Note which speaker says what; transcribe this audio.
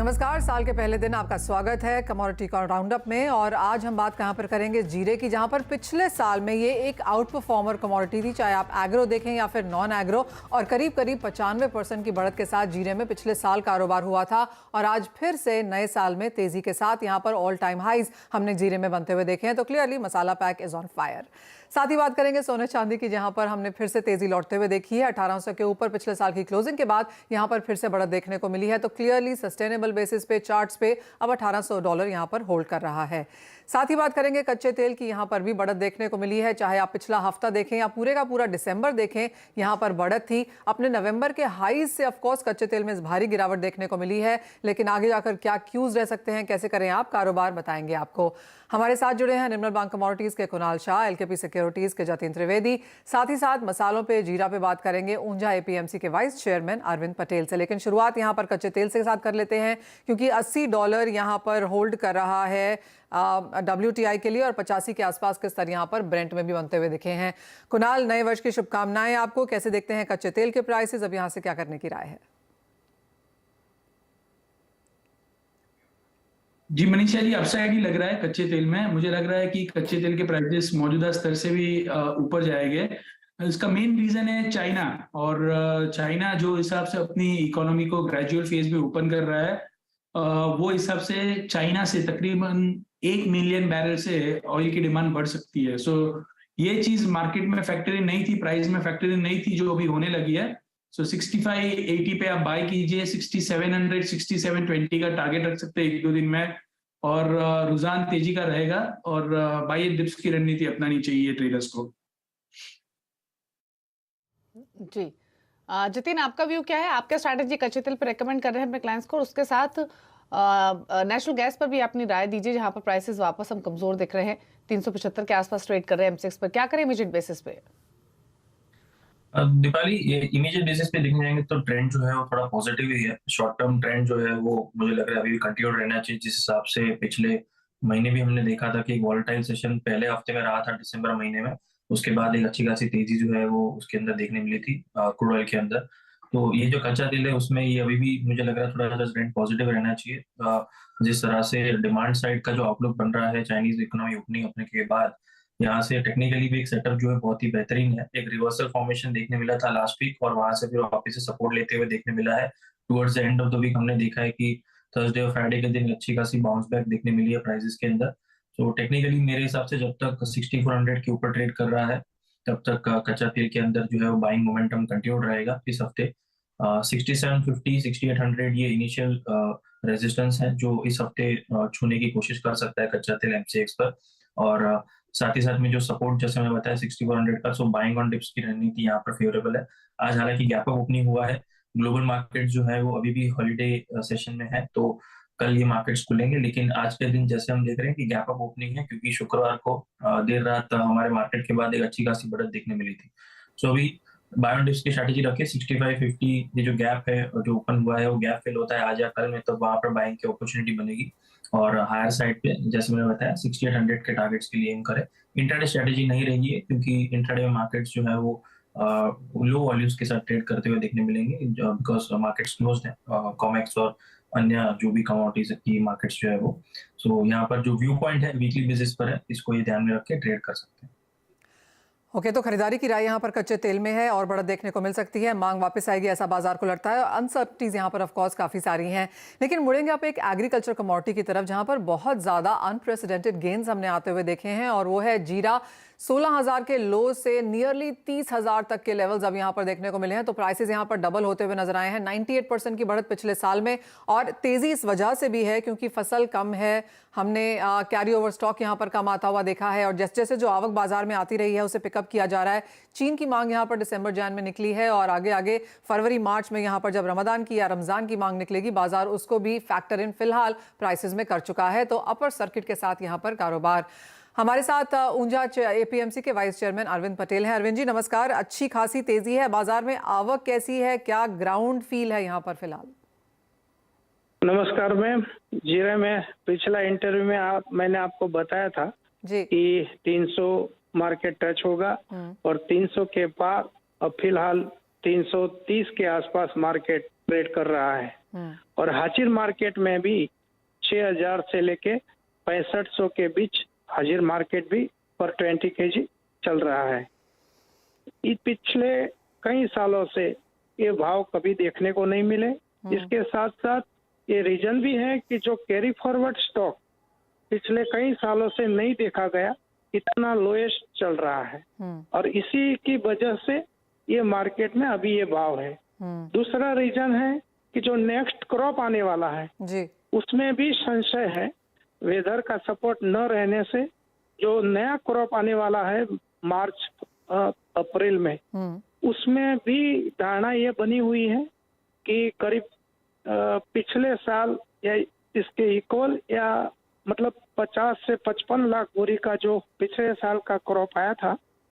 Speaker 1: नमस्कार, साल के पहले दिन आपका स्वागत है कमोडिटी राउंडअप में। और आज हम बात कहां पर करेंगे? जीरे की, जहां पर पिछले साल में ये एक आउट परफॉर्मर कमोडिटी थी, चाहे आप एग्रो देखें या फिर नॉन एग्रो। और करीब करीब 95% की बढ़त के साथ जीरे में पिछले साल कारोबार हुआ था। और आज फिर से नए साल में तेजी के साथ यहां पर ऑल टाइम हाइज हमने जीरे में बनते हुए देखे हैं। तो clearly masala pack is on fire. साथ ही बात करेंगे सोने चांदी की, जहां पर हमने फिर से तेजी लौटते हुए देखी है। 1800 के ऊपर पिछले साल की क्लोजिंग के बाद यहां पर फिर से बढ़त देखने को मिली है। तो क्लियरली सस्टेनेबल बेसिस पे, चार्ट्स पे अब $1800 यहां पर होल्ड कर रहा है। साथ ही बात करेंगे कच्चे तेल की, यहां पर भी बढ़त देखने को मिली है। चाहे आप पिछला हफ्ता देखें या पूरे का पूरा दिसंबर देखें, यहां पर बढ़त थी। अपने नवंबर के हाईज से ऑफकोर्स कच्चे तेल में भारी गिरावट देखने को मिली है, लेकिन आगे जाकर क्या क्यूज रह सकते हैं, कैसे करें आप कारोबार, बताएंगे आपको। हमारे साथ जुड़े हैं निर्मल बैंक कमोडिटीज के कुणाल शाह, एलकेपी सिक्योरिटीज के जतिन त्रिवेदी, साथ ही साथ मसालों पे, जीरा पे बात करेंगे ऊंझा एपीएमसी के वाइस चेयरमैन अरविंद पटेल से। लेकिन शुरुआत यहां पर कच्चे तेल के साथ कर लेते हैं, क्योंकि $80 यहां पर होल्ड कर रहा है WTI के लिए, और 85 के आसपास के स्तर यहां पर ब्रेंट में भी बनते हुए दिखे हैं। कुणाल, नए वर्ष की शुभकामनाएं आपको। कैसे देखते हैं कच्चे तेल के प्राइसेस? अब यहां से क्या करने की राय है?
Speaker 2: जी मनीषा जी, अपसाइड ही लग रहा है कच्चे तेल में। मुझे लग रहा है कि कच्चे तेल के प्राइसेस मौजूदा स्तर से भी ऊपर जाएंगे। इसका मेन रीजन है चाइना। और चाइना जो हिसाब से अपनी इकोनॉमी को ग्रेजुअल फेज में ओपन कर रहा है, वो हिसाब से चाइना से तकरीबन 1 मिलियन बैरल से ऑयल की डिमांड बढ़ सकती है। सो ये चीज मार्केट में फैक्टर इन नहीं थी, प्राइस में फैक्टर इन नहीं थी, जो अभी होने लगी है। सो 65-80 पे आप बाय कीजिए। 6700 6720 का टारगेट रख सकते हैं 1-2 दिन में। और रुझान तेजी का रहेगा, और बाय डिप्स की रणनीति अपनानी चाहिए ट्रेडर्स को।
Speaker 3: जी। जतिन, आपका व्यू क्या है? आप क्या स्ट्रैटेजी कच्चे तेल पर रेकमेंड कर रहे हैं अपने क्लाइंट्स को? और उसके साथ नेचुरल गैस पर भी अपनी राय दीजिए, जहां पर प्राइसेस वापस हम कमजोर दिख रहे हैं, 375 के आसपास ट्रेड कर रहे हैं M6 पर। क्या करें इमीडिएट बेसिस पे?
Speaker 4: दीपाली, ये इमीडिएट बेसिस पे देखने जाएंगे तो ट्रेंड जो है वो थोड़ा पॉजिटिव ही है। शॉर्ट टर्म ट्रेंड जो है वो मुझे लग रहा है अभी भी कंटिन्यू रहना चाहिए। जिस हिसाब से पिछले महीने भी हमने देखा था कि एक वॉलेटाइल सेशन पहले हफ्ते में रहा था दिसंबर महीने में, उसके बाद एक अच्छी खासी तेजी जो है वो उसके अंदर देखने मिली थी क्रूड ऑयल के अंदर। तो ये जो कच्चा तेल है उसमें ये अभी भी मुझे लग रहा है थोड़ा सा ट्रेंड पॉजिटिव रहना चाहिए। जिस तरह से डिमांड साइड का जो आउटलुक बन रहा है चाइनीज इकोनॉमी ओपनिंग अपने के बाद, यहाँ से टेक्निकली भी एक सेटअप जो है बहुत ही बेहतरीन है। एक रिवर्सल फॉर्मेशन देखने मिला था लास्ट वीक, और वहां से फिर वापस से सपोर्ट लेते हुए देखने मिला है। Towards the end of the week हमने देखा है कि थर्सडे और फ्राइडे के दिन अच्छी खासी बाउंस बैक देखने मिली है प्राइसेस के अंदर। तो टेक्निकली मेरे हिसाब से जब तक 6400 के ऊपर ट्रेड कर रहा है, तब तक कच्चा तेल के अंदर जो है वो बाइंग मोमेंटम कंटिन्यू रहेगा इस हफ्ते। 6750 6800 ये इनिशियल रेजिस्टेंस है जो इस हफ्ते छूने की कोशिश कर सकता है कच्चा तेल MCX पर। और साथ ही साथ में जो सपोर्ट जैसे मैं बताया 6400 का, सो बाइंग ऑन डिप्स की रणनीति यहाँ पर फेवरेबल है। आज हालांकि गैप अप ओपनिंग हुआ है, ग्लोबल मार्केट जो है वो अभी भी हॉलीडे सेशन में है, तो कल ये मार्केट्स खुलेंगे। लेकिन आज के दिन जैसे हम देख रहे हैं कि गैप अप ओपनिंग है, क्योंकि शुक्रवार को देर रात हमारे मार्केट के बाद एक अच्छी खासी बढ़त देखने मिली थी। सो अभी बाय ऑन डिप्स की स्ट्रैटेजी रखिए। 6550 ये जो गैप है जो ओपन हुआ है वो गैप फिल होता है आज या कल में, तो वहां पर बाइंग की अपॉर्चुनिटी बनेगी। और हायर साइड पे जैसे मैंने बताया 6800 के टारगेट्स के लिए एम करें। इंट्राडे स्ट्रेटेजी नहीं रहेगी है, क्योंकि इंट्राडे में मार्केट्स जो है वो लो वॉल्यूम्स के साथ ट्रेड करते हुए देखने मिलेंगे, बिकॉज मार्केट्स क्लोज्ड है कॉमेक्स और अन्य जो भी कमोडिटीज की मार्केट्स जो है वो। सो यहाँ पर जो व्यू पॉइंट है वीकली बेसिस पर है, इसको ये ध्यान में रख के ट्रेड कर सकते हैं।
Speaker 1: ओके, तो खरीदारी की राय यहाँ पर कच्चे तेल में है और बढ़त देखने को मिल सकती है। मांग वापस आएगी ऐसा बाजार को लगता है। अनसर्टिटीज यहाँ पर ऑफ कोर्स काफी सारी हैं, लेकिन मुड़ेंगे आप एक एग्रीकल्चर कमोडिटी की तरफ, जहां पर बहुत ज्यादा अनप्रेसिडेंटेड गेन्स हमने आते हुए देखे हैं। और वो है जीरा। 16,000 के लो से नियरली 30,000 तक के लेवल्स अब यहाँ पर देखने को मिले हैं। तो प्राइसेस यहाँ पर डबल होते हुए नजर आए हैं। 98% की बढ़त पिछले साल में, और तेजी इस वजह से भी है क्योंकि फसल कम है। हमने कैरी ओवर स्टॉक यहाँ पर कम आता हुआ देखा है, और जैसे जैसे जो आवक बाजार में आती रही है उसे पिकअप किया जा रहा है। चीन की मांग यहाँ पर दिसंबर जैन में निकली है, और आगे आगे फरवरी मार्च में यहाँ पर जब रमजान की या रमजान की मांग निकलेगी, बाजार उसको भी फैक्टर इन फिलहाल प्राइसेस में कर चुका है। तो अपर सर्किट के साथ यहाँ पर कारोबार। हमारे साथ ऊंझा एपीएमसी के वाइस चेयरमैन अरविंद पटेल हैं। अरविंद जी नमस्कार। अच्छी खासी तेजी है बाजार में, आवक कैसी है, क्या ग्राउंड फील है यहाँ पर फिलहाल?
Speaker 5: नमस्कार मैम। जीरा में पिछला इंटरव्यू में मैंने आपको बताया था
Speaker 1: जी
Speaker 5: कि 300 मार्केट टच होगा, और 300 के पार अब फिलहाल 330 के आसपास मार्केट ट्रेड कर रहा है। और हाजिर मार्केट में भी 6,000 से लेके 6500 के बीच हाजिर मार्केट भी पर 20 kg चल रहा है। इस पिछले कई सालों से ये भाव कभी देखने को नहीं मिले। इसके साथ साथ ये रीजन भी है कि जो कैरी फॉरवर्ड स्टॉक पिछले कई सालों से नहीं देखा गया, इतना लोएस्ट चल रहा है और इसी की वजह से ये मार्केट में अभी ये भाव है। दूसरा रीजन है कि जो नेक्स्ट क्रॉप आने वाला है
Speaker 1: जी
Speaker 5: उसमें भी संशय है। वेदर का सपोर्ट न रहने से जो नया क्रॉप आने वाला है मार्च अप्रैल में, उसमें भी धारणा ये बनी हुई है कि करीब पिछले साल या इसके इक्वल या मतलब 50 से 55 लाख बोरी का जो पिछले साल का क्रॉप आया था,